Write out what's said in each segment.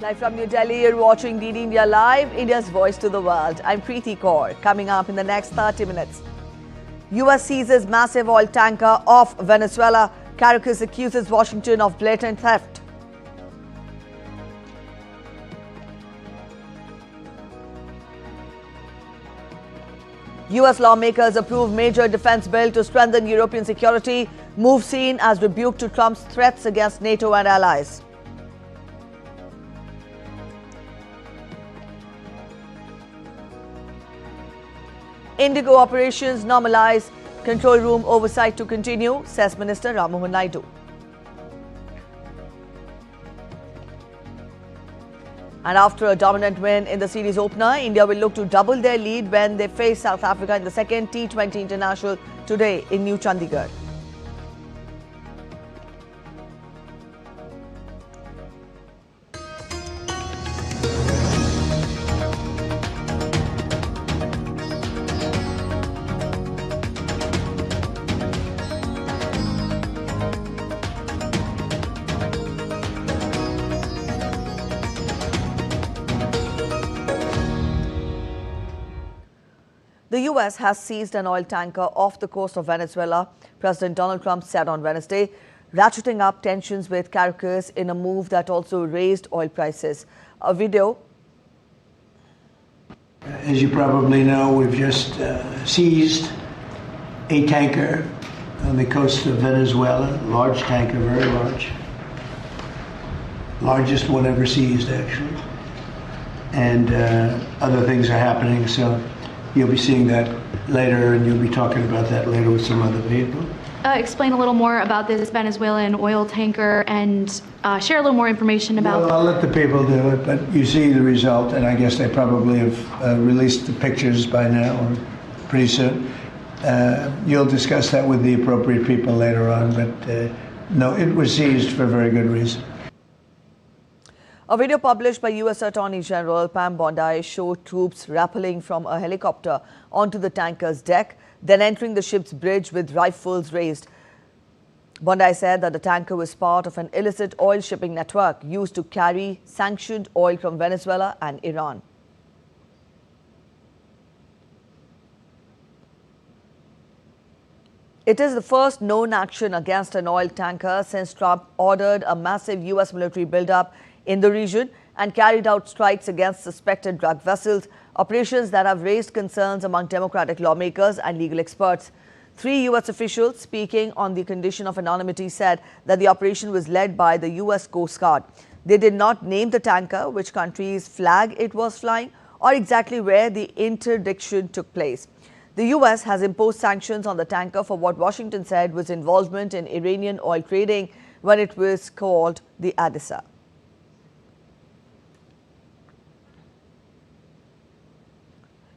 Live from New Delhi, you're watching DD India Live, India's voice to the world. I'm Preeti Kaur. Coming up in the next 30 minutes. US seizes massive oil tanker off Venezuela. Caracas accuses Washington of blatant theft. US lawmakers approve major defense bill to strengthen European security. Move seen as rebuke to Trump's threats against NATO and allies. Indigo operations normalize. Control room oversight to continue, says Minister Ram Mohan Naidu. And after a dominant win in the series opener, India will look to double their lead when they face South Africa in the second T20 International today in New Chandigarh. The US has seized an oil tanker off the coast of Venezuela, President Donald Trump said on Wednesday, ratcheting up tensions with Caracas in a move that also raised oil prices. A video. As you probably know, we've just seized a tanker on the coast of Venezuela, large tanker, very large. Largest one ever seized, actually. And other things are happening, so you'll be seeing that later, and you'll be talking about that later with some other people. Explain a little more about this Venezuelan oil tanker and share a little more information about... Well, I'll let the people do it, but you see the result, and I guess they probably have released the pictures by now or pretty soon. You'll discuss that with the appropriate people later on, but no, it was seized for a very good reason. A video published by U.S. Attorney General Pam Bondi showed troops rappelling from a helicopter onto the tanker's deck, then entering the ship's bridge with rifles raised. Bondi said that the tanker was part of an illicit oil shipping network used to carry sanctioned oil from Venezuela and Iran. It is the first known action against an oil tanker since Trump ordered a massive U.S. military buildup in the region and carried out strikes against suspected drug vessels, operations that have raised concerns among Democratic lawmakers and legal experts. 3 U.S. officials speaking on the condition of anonymity said that the operation was led by the U.S. Coast Guard. They did not name the tanker, which country's flag it was flying, or exactly where the interdiction took place. The U.S. has imposed sanctions on the tanker for what Washington said was involvement in Iranian oil trading when it was called the Adisa.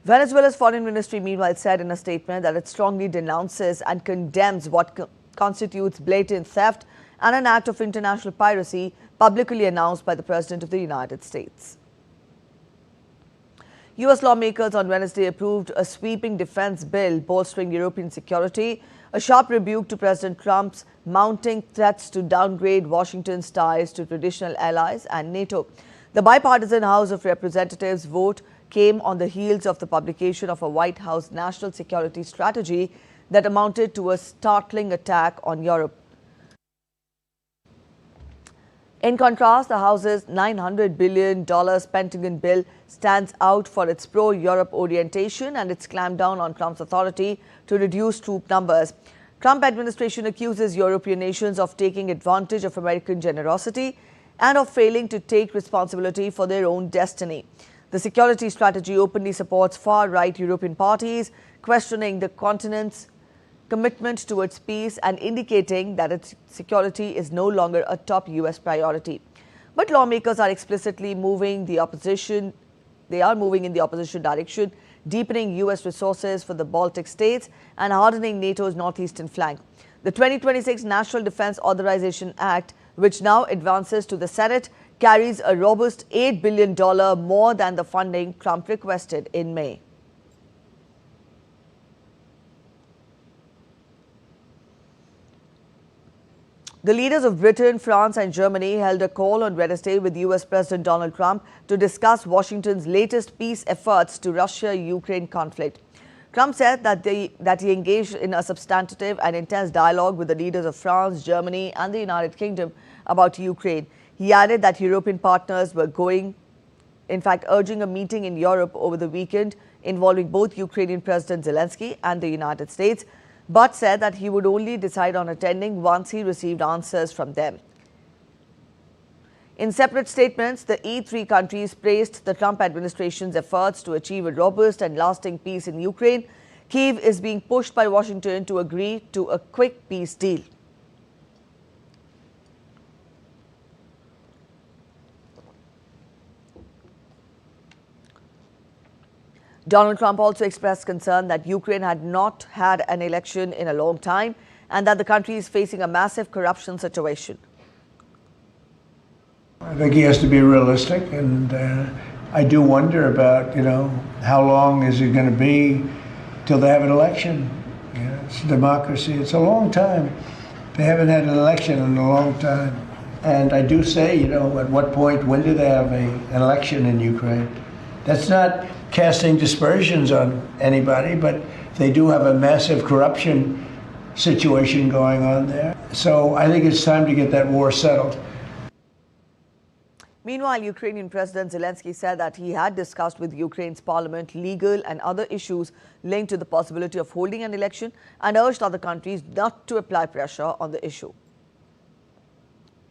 Venezuela's foreign ministry, meanwhile, said in a statement that it strongly denounces and condemns what constitutes blatant theft and an act of international piracy publicly announced by the President of the United States. U.S. lawmakers on Wednesday approved a sweeping defense bill bolstering European security, a sharp rebuke to President Trump's mounting threats to downgrade Washington's ties to traditional allies and NATO. The bipartisan House of Representatives vote came on the heels of the publication of a White House national security strategy that amounted to a startling attack on Europe. In contrast, the House's $900 billion Pentagon bill stands out for its pro-Europe orientation and its clampdown on Trump's authority to reduce troop numbers. Trump administration accuses European nations of taking advantage of American generosity and of failing to take responsibility for their own destiny. The security strategy openly supports far-right European parties, questioning the continent's commitment towards peace and indicating that its security is no longer a top U.S. priority. But lawmakers are explicitly moving the opposition. They are moving in the opposition direction, deepening U.S. resources for the Baltic states and hardening NATO's northeastern flank. The 2026 National Defense Authorization Act, which now advances to the Senate, carries a robust $8 billion more than the funding Trump requested in May. The leaders of Britain, France and Germany held a call on Wednesday with US President Donald Trump to discuss Washington's latest peace efforts to Russia-Ukraine conflict. Trump said that he engaged in a substantive and intense dialogue with the leaders of France, Germany and the United Kingdom about Ukraine. He added that European partners were urging a meeting in Europe over the weekend involving both Ukrainian President Zelensky and the United States, but said that he would only decide on attending once he received answers from them. In separate statements, the E3 countries praised the Trump administration's efforts to achieve a robust and lasting peace in Ukraine. Kyiv is being pushed by Washington to agree to a quick peace deal. Donald Trump also expressed concern that Ukraine had not had an election in a long time and that the country is facing a massive corruption situation. I think he has to be realistic, and I do wonder about, how long is it going to be till they have an election? It's a democracy. It's a long time. They haven't had an election in a long time. And I do say, at what point, when do they have an election in Ukraine? That's not casting dispersions on anybody, but they do have a massive corruption situation going on there. So I think it's time to get that war settled. Meanwhile, Ukrainian President Zelensky said that he had discussed with Ukraine's parliament legal and other issues linked to the possibility of holding an election and urged other countries not to apply pressure on the issue.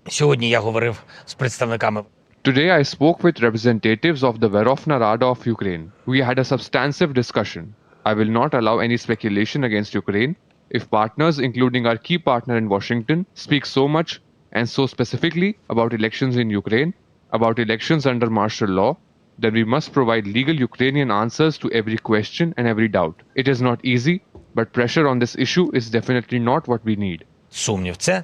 Сьогодні я говорив з представниками. Today I spoke with representatives of the Verkhovna Rada of Ukraine. We had a substantive discussion. I will not allow any speculation against Ukraine. If partners, including our key partner in Washington, speak so much and so specifically about elections in Ukraine, about elections under martial law, then we must provide legal Ukrainian answers to every question and every doubt. It is not easy, but pressure on this issue is definitely not what we need. Сумнів це.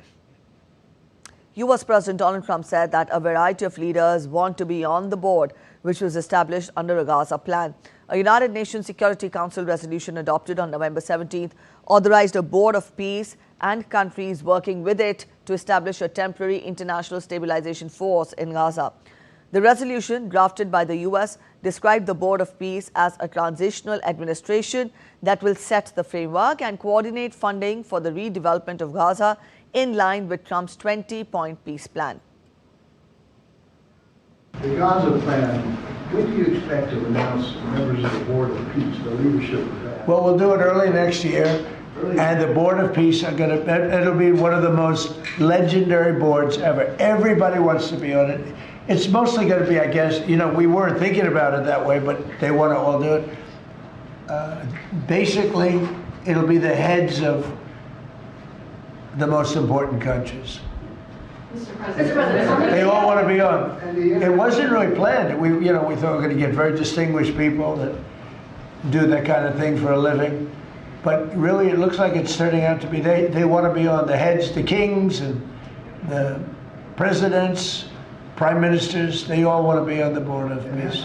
US President Donald Trump said that a variety of leaders want to be on the board, which was established under a Gaza plan. A United Nations Security Council resolution adopted on November 17th authorized a board of peace and countries working with it to establish a temporary international stabilization force in Gaza. The resolution, drafted by the US, described the Board of Peace as a transitional administration that will set the framework and coordinate funding for the redevelopment of Gaza in line with Trump's 20-point peace plan. The Gaza plan, when do you expect to announce members of the Board of Peace, the leadership of that? Well, we'll do it early next year. And the Board of Peace are it'll be one of the most legendary boards ever. Everybody wants to be on it. It's mostly going to be, I guess, we weren't thinking about it that way, but they want to all do it. Basically, it'll be the heads of the most important countries. Mr. President. They all want to be on. It wasn't really planned. We thought we were going to get very distinguished people that do that kind of thing for a living. But really, it looks like it's turning out to be, they want to be on the heads, the kings and the presidents, prime ministers, they all want to be on the Board of Peace.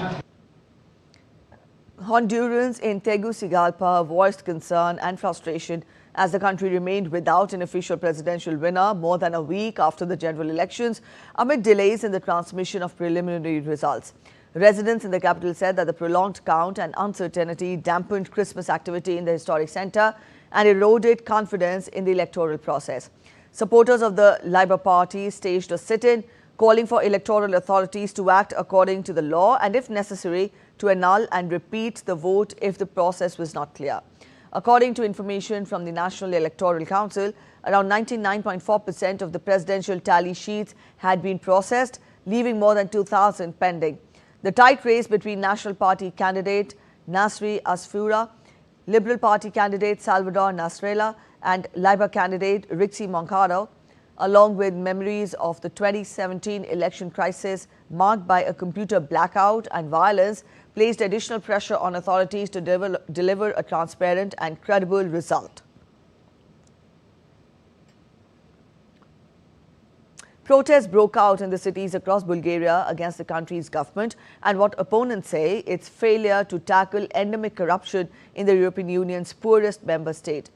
Hondurans in Tegucigalpa voiced concern and frustration as the country remained without an official presidential winner more than a week after the general elections amid delays in the transmission of preliminary results. Residents in the capital said that the prolonged count and uncertainty dampened Christmas activity in the historic center and eroded confidence in the electoral process. Supporters of the Labour Party staged a sit-in calling for electoral authorities to act according to the law and, if necessary, to annul and repeat the vote if the process was not clear. According to information from the National Electoral Council, around 99.4% of the presidential tally sheets had been processed, leaving more than 2,000 pending. The tight race between National Party candidate Nasri Asfura, Liberal Party candidate Salvador Nasrallah and Labour candidate Rixi Moncado, along with memories of the 2017 election crisis marked by a computer blackout and violence, placed additional pressure on authorities to deliver a transparent and credible result. Protests broke out in the cities across Bulgaria against the country's government and what opponents say its failure to tackle endemic corruption in the European Union's poorest member state.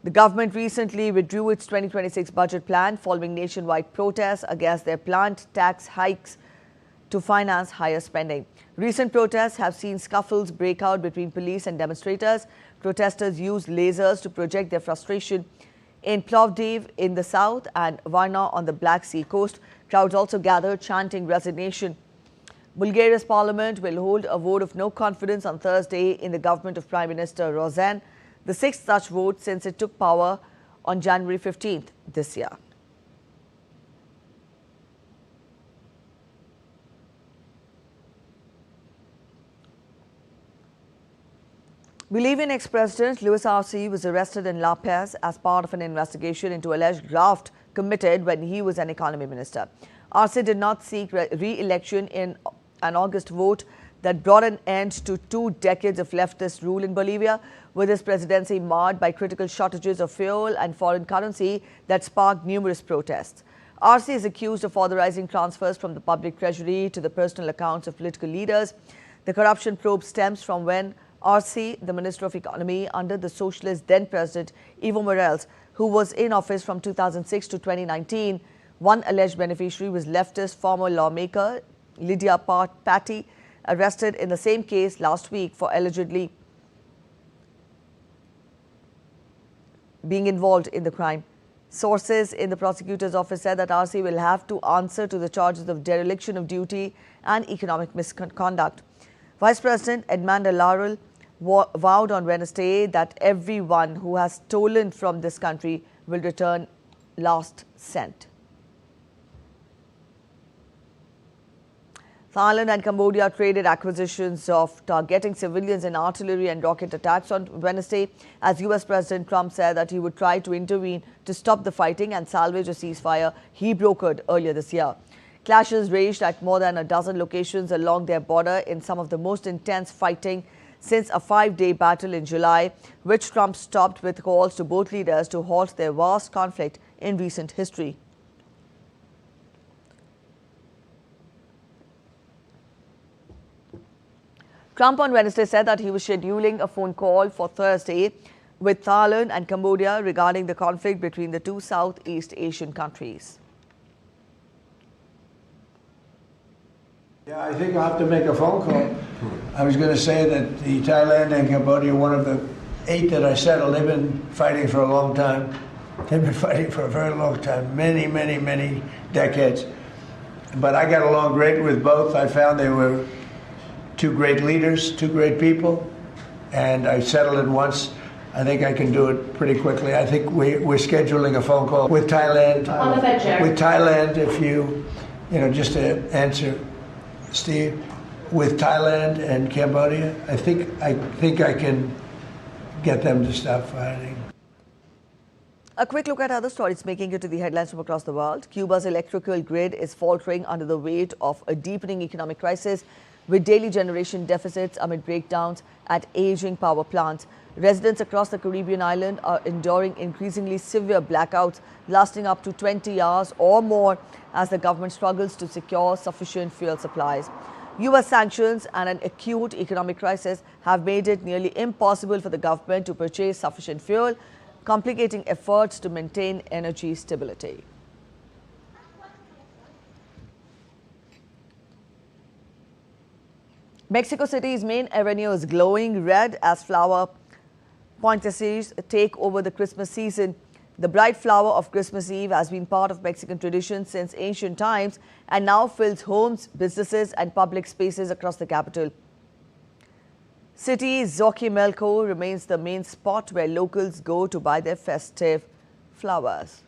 The government recently withdrew its 2026 budget plan following nationwide protests against their planned tax hikes to finance higher spending. Recent protests have seen scuffles break out between police and demonstrators. Protesters used lasers to project their frustration. In Plovdiv in the south and Varna on the Black Sea coast, crowds also gathered chanting resignation. Bulgaria's parliament will hold a vote of no confidence on Thursday in the government of Prime Minister Rozan, the sixth such vote since it took power on January 15th this year. Bolivian ex-president Luis Arce was arrested in La Paz as part of an investigation into alleged graft committed when he was an economy minister. Arce did not seek re-election in an August vote that brought an end to 2 decades of leftist rule in Bolivia, with his presidency marred by critical shortages of fuel and foreign currency that sparked numerous protests. Arce is accused of authorizing transfers from the public treasury to the personal accounts of political leaders. The corruption probe stems from when Arce, the Minister of Economy under the socialist then-President Evo Morales, who was in office from 2006 to 2019, one alleged beneficiary was leftist former lawmaker Lydia Patty, arrested in the same case last week for allegedly being involved in the crime. Sources in the prosecutor's office said that Arce will have to answer to the charges of dereliction of duty and economic misconduct. Vice President Edmanda Laurel vowed on Wednesday that everyone who has stolen from this country will return last cent. Thailand and Cambodia traded accusations of targeting civilians in artillery and rocket attacks on Wednesday, as US President Trump said that he would try to intervene to stop the fighting and salvage a ceasefire he brokered earlier this year. Clashes raged at more than a dozen locations along their border in some of the most intense fighting since a 5-day battle in July, which Trump stopped with calls to both leaders to halt their vast conflict in recent history. Trump on Wednesday said that he was scheduling a phone call for Thursday with Thailand and Cambodia regarding the conflict between the two Southeast Asian countries. Yeah, I think I'll have to make a phone call. I was going to say that the Thailand and Cambodia, one of the 8 that I settled, they've been fighting for a long time. They've been fighting for a very long time, many, many, many decades. But I got along great with both. I found they were 2 great leaders, 2 great people, and I settled it once. I think I can do it pretty quickly. I think we're scheduling a phone call with Thailand. On the Fed chair. With Thailand, if you know, just to answer Steve, with Thailand and Cambodia, I think I can get them to stop fighting. A quick look at other stories making it to the headlines from across the world. Cuba's electrical grid is faltering under the weight of a deepening economic crisis, with daily generation deficits amid breakdowns at aging power plants. Residents across the Caribbean island are enduring increasingly severe blackouts lasting up to 20 hours or more as the government struggles to secure sufficient fuel supplies. US sanctions and an acute economic crisis have made it nearly impossible for the government to purchase sufficient fuel, complicating efforts to maintain energy stability. Mexico City's main avenue is glowing red as flower poinsettias take over the Christmas season. The bright flower of Christmas Eve has been part of Mexican tradition since ancient times and now fills homes, businesses and public spaces across the capital. City Xochimilco remains the main spot where locals go to buy their festive flowers.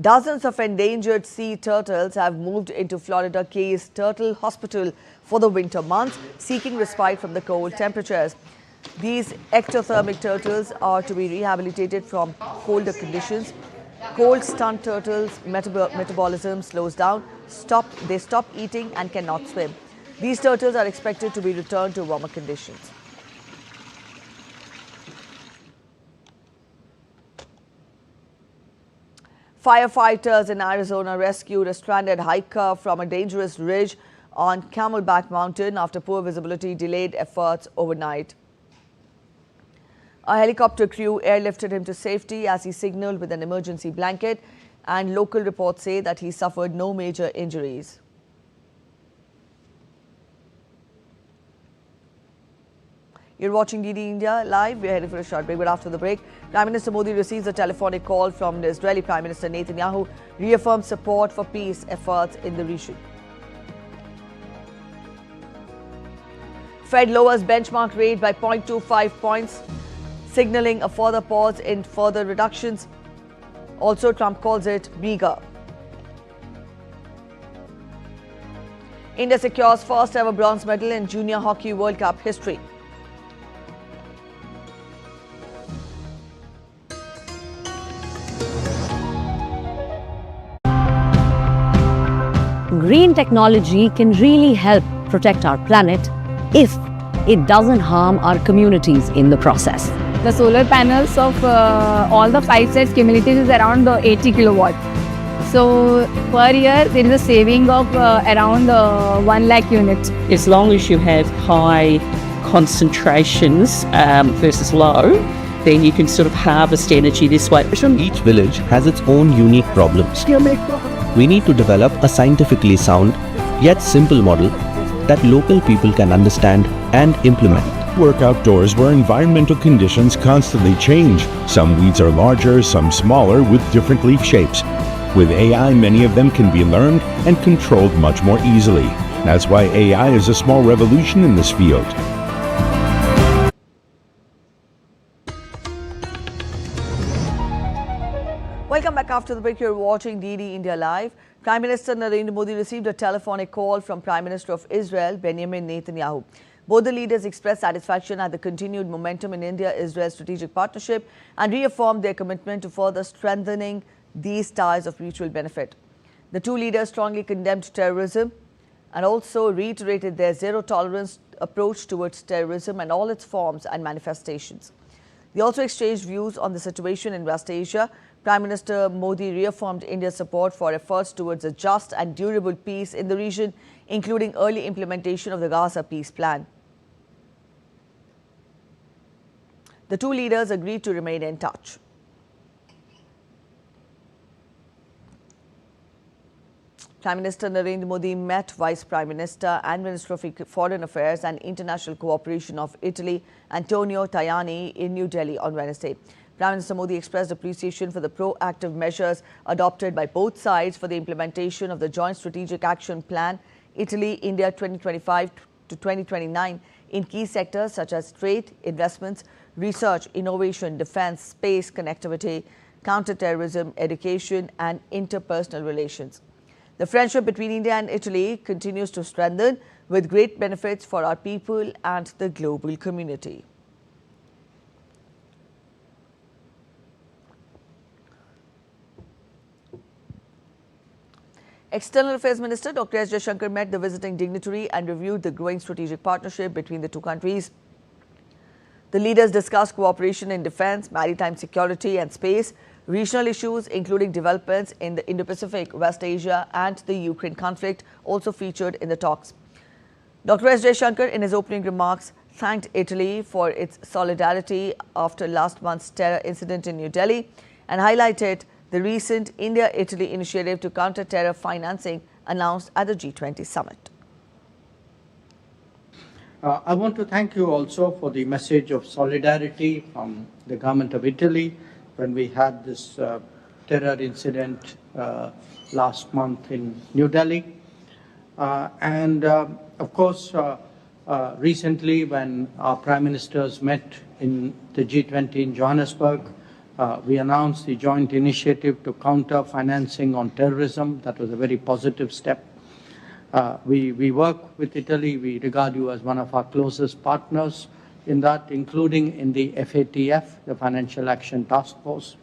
Dozens of endangered sea turtles have moved into Florida Keys Turtle Hospital for the winter months, seeking respite from the cold temperatures. These ectothermic turtles are to be rehabilitated from colder conditions. Cold stunned turtles' metabolism slows down, they stop eating and cannot swim. These turtles are expected to be returned to warmer conditions. Firefighters in Arizona rescued a stranded hiker from a dangerous ridge on Camelback Mountain after poor visibility delayed efforts overnight. A helicopter crew airlifted him to safety as he signaled with an emergency blanket, and local reports say that he suffered no major injuries. You're watching DD India Live. We're heading for a short break, but after the break, Prime Minister Modi receives a telephonic call from the Israeli Prime Minister Netanyahu, reaffirms support for peace efforts in the region. Fed lowers benchmark rate by 0.25 points, signaling a further pause in further reductions. Also, Trump calls it meager. India secures first ever bronze medal in Junior Hockey World Cup history. Green technology can really help protect our planet if it doesn't harm our communities in the process. The solar panels of all the 5 sets cumulative is around 80 kilowatt. So per year there is a saving of around 1 lakh units. As long as you have high concentrations versus low, then you can sort of harvest energy this way. Each village has its own unique problems. We need to develop a scientifically sound yet simple model that local people can understand and implement. Work outdoors where environmental conditions constantly change. Some weeds are larger, some smaller with different leaf shapes. With AI, many of them can be learned and controlled much more easily. That's why AI is a small revolution in this field. Welcome back after the break. You're watching DD India Live. Prime Minister Narendra Modi received a telephonic call from Prime Minister of Israel, Benjamin Netanyahu. Both the leaders expressed satisfaction at the continued momentum in India-Israel strategic partnership and reaffirmed their commitment to further strengthening these ties of mutual benefit. The two leaders strongly condemned terrorism and also reiterated their zero-tolerance approach towards terrorism and all its forms and manifestations. They also exchanged views on the situation in West Asia. Prime Minister Modi reaffirmed India's support for efforts towards a just and durable peace in the region, including early implementation of the Gaza peace plan. The two leaders agreed to remain in touch. Prime Minister Narendra Modi met Vice Prime Minister and Minister of Foreign Affairs and International Cooperation of Italy, Antonio Tajani, in New Delhi on Wednesday. Prime Minister Modi expressed appreciation for the proactive measures adopted by both sides for the implementation of the Joint Strategic Action Plan, Italy-India 2025 to 2029, in key sectors such as trade, investments, research, innovation, defense, space, connectivity, counterterrorism, education, and interpersonal relations. The friendship between India and Italy continues to strengthen with great benefits for our people and the global community. External Affairs Minister Dr. S. Jaishankar met the visiting dignitary and reviewed the growing strategic partnership between the two countries. The leaders discussed cooperation in defense, maritime security and space, regional issues including developments in the Indo-Pacific, West Asia and the Ukraine conflict also featured in the talks. Dr. S. Jaishankar, in his opening remarks, thanked Italy for its solidarity after last month's terror incident in New Delhi and highlighted the recent India-Italy initiative to counter terror financing announced at the G20 summit. I want to thank you also for the message of solidarity from the government of Italy when we had this terror incident last month in New Delhi. Of course, recently when our Prime Ministers met in the G20 in Johannesburg, we announced the joint initiative to counter financing on terrorism. That was a very positive step. We work with Italy. We regard you as one of our closest partners in that, including in the FATF, the Financial Action Task Force.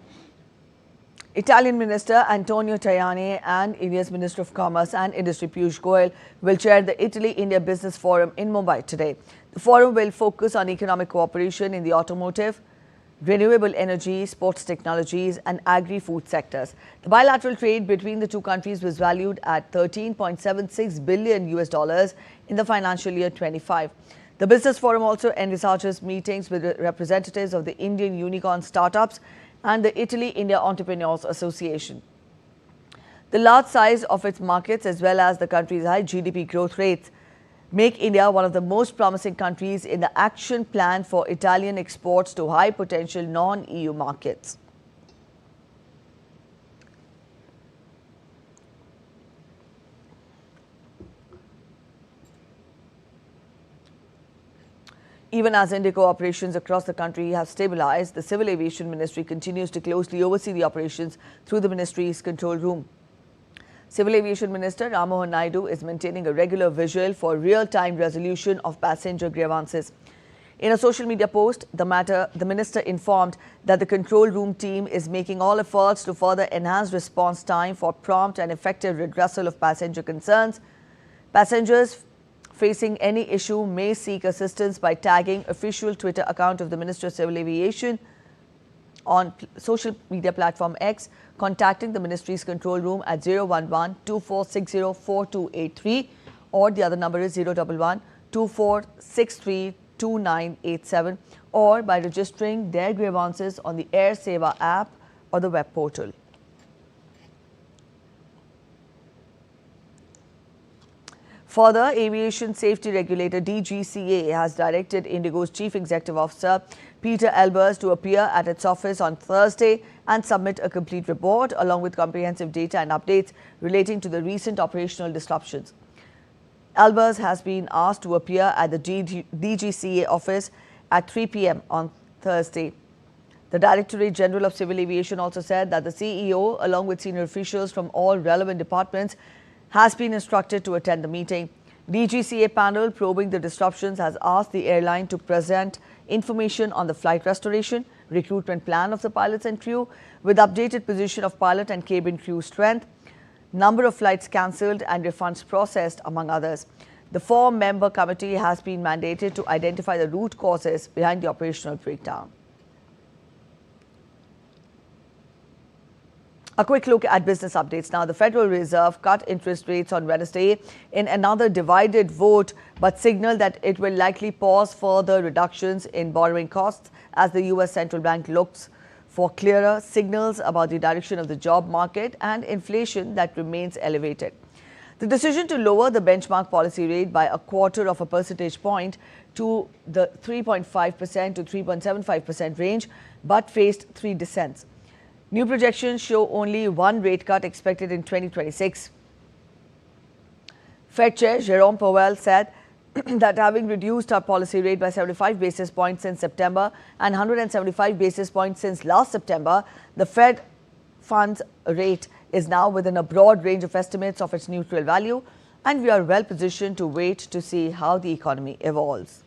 Italian Minister Antonio Tajani and India's Minister of Commerce and Industry Piyush Goyal will chair the Italy-India Business Forum in Mumbai today. The forum will focus on economic cooperation in the automotive, renewable energy, sports technologies and agri-food sectors. The bilateral trade between the two countries was valued at $13.76 billion in the financial year 25. The Business Forum also envisages meetings with representatives of the Indian unicorn startups and the Italy-India Entrepreneurs Association. The large size of its markets as well as the country's high GDP growth rates make India one of the most promising countries in the action plan for Italian exports to high-potential non-EU markets. Even as Indigo operations across the country have stabilized, the Civil Aviation Ministry continues to closely oversee the operations through the ministry's control room. Civil Aviation Minister Ram Mohan Naidu is maintaining a regular visual for real-time resolution of passenger grievances. In a social media post, the minister informed that the control room team is making all efforts to further enhance response time for prompt and effective redressal of passenger concerns. Passengers facing any issue may seek assistance by tagging official Twitter account of the Ministry of Civil Aviation on social media platform X, contacting the ministry's control room at 011-2460-4283 or the other number is 011-2463-2987 or by registering their grievances on the Air Seva app or the web portal. Further, aviation safety regulator DGCA has directed Indigo's Chief Executive Officer Peter Albers to appear at its office on Thursday and submit a complete report along with comprehensive data and updates relating to the recent operational disruptions. Albers has been asked to appear at the DGCA office at 3 p.m. on Thursday. The Directorate General of Civil Aviation also said that the CEO, along with senior officials from all relevant departments, has been instructed to attend the meeting. DGCA panel probing the disruptions has asked the airline to present information on the flight restoration, recruitment plan of the pilots and crew, with updated position of pilot and cabin crew strength, number of flights cancelled and refunds processed, among others. The 4-member committee has been mandated to identify the root causes behind the operational breakdown. A quick look at business updates now. The Federal Reserve cut interest rates on Wednesday in another divided vote, but signaled that it will likely pause further reductions in borrowing costs as the U.S. Central Bank looks for clearer signals about the direction of the job market and inflation that remains elevated. The decision to lower the benchmark policy rate by 0.25 percentage point to the 3.5% to 3.75% range, but faced 3 dissents. New projections show only one rate cut expected in 2026. Fed Chair Jerome Powell said that having reduced our policy rate by 75 basis points since September and 175 basis points since last September, the Fed funds rate is now within a broad range of estimates of its neutral value, and we are well positioned to wait to see how the economy evolves.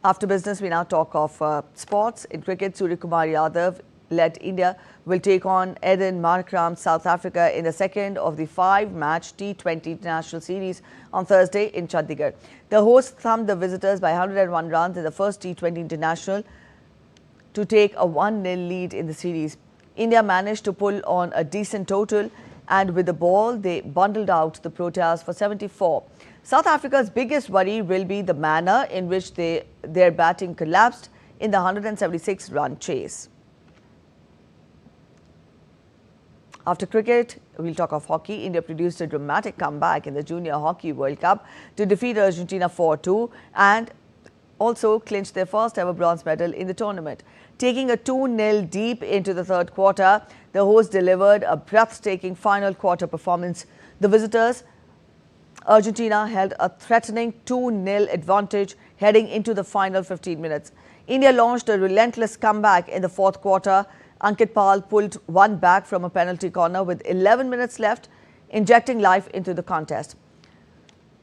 After business, we now talk of sports. In cricket, Suryakumar Yadav led India will take on Eden Markram, South Africa in the second of the 5-match T20 International Series on Thursday in Chandigarh. The hosts thumped the visitors by 101 runs in the first T20 International to take a 1-0 lead in the series. India managed to pull on a decent total, and with the ball, they bundled out the Proteas for 74. South Africa's biggest worry will be the manner in which their batting collapsed in the 176-run chase. After cricket, we'll talk of hockey. India produced a dramatic comeback in the Junior Hockey World Cup to defeat Argentina 4-2 and also clinched their first ever bronze medal in the tournament. Taking a 2-0 deep into the third quarter, the hosts delivered a breathtaking final quarter performance. The visitors, Argentina, held a threatening 2-0 advantage heading into the final 15 minutes. India launched a relentless comeback in the fourth quarter. Ankit Pal pulled one back from a penalty corner with 11 minutes left, injecting life into the contest.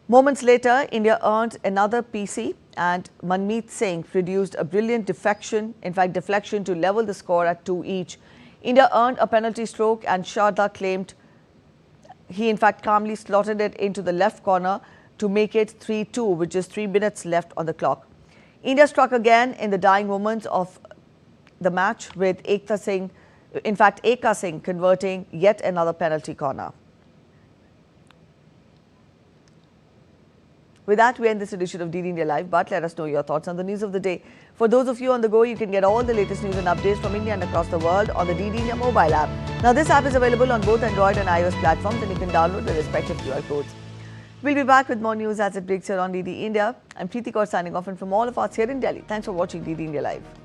Moments later, India earned another PC and Manmeet Singh produced a brilliant deflection to level the score at 2 each. India earned a penalty stroke and Sharda claimed he in fact calmly slotted it into the left corner to make it 3-2 with just 3 minutes left on the clock. India struck again in the dying moments of the match with Ekta Singh converting yet another penalty corner. With that, we end this edition of DD India Live, but let us know your thoughts on the news of the day. For those of you on the go, you can get all the latest news and updates from India and across the world on the DD India mobile app. Now, this app is available on both Android and iOS platforms, and you can download the respective QR codes. We'll be back with more news as it breaks here on DD India. I'm Preeti Kaur signing off, and from all of us here in Delhi, thanks for watching DD India Live.